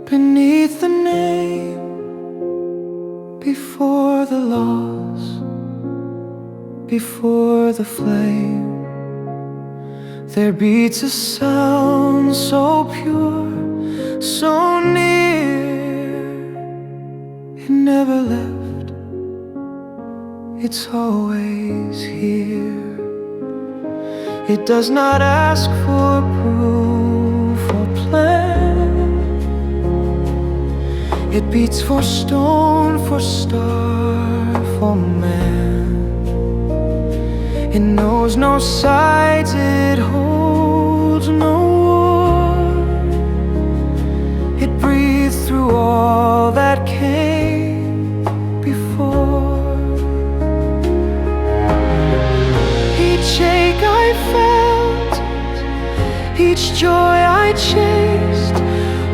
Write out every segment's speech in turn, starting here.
beneath the name, before the loss, before the flame, there beats a sound so pure, so near. It never left, it's always here. It does not ask for proof or plan. It beats for stone, for star, for man. It knows no sides, it holds no war. It breathes through all that came before. Each ache I felt, each joy I chased,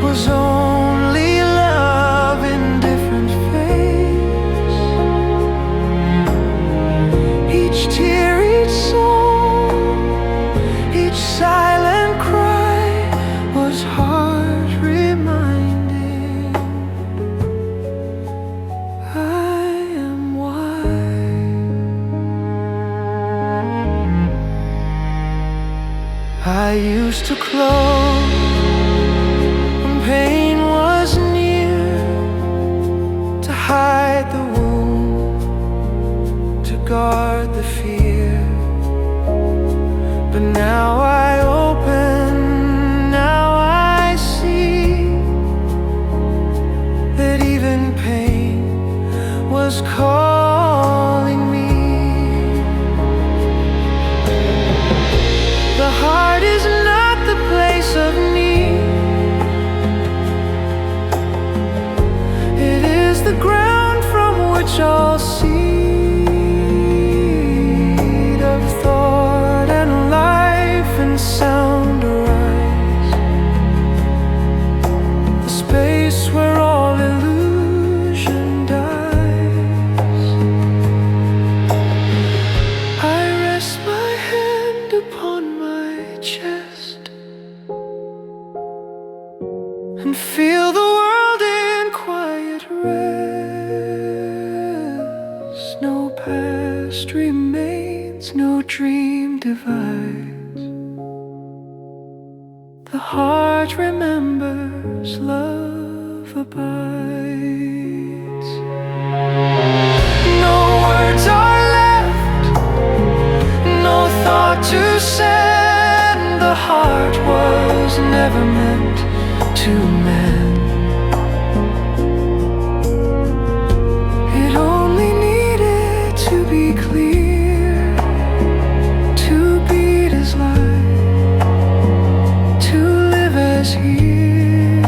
was only love in different face. Each tear, each song, each silent cry was heart reminding I am why. I used to close when pain was near, to hide the wound, to guard the fear. But now I open, now I see that even pain was calling me. The heart is not the place of need, it is the ground from which all seed of thought and life and sound arise, the space where all illusion dies. I rest my hand upon my chest and feel the world in quiet rest. No past remains, no dream divides. The heart remembers, love abides. No words are left, no thought to send. The heart was never meant to mend. It only needed to be clear, to beat as light, to live as here.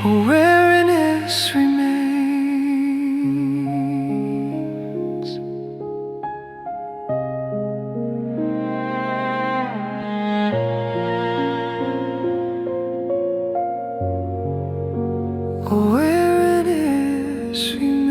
Awareness remains. Awareness remains.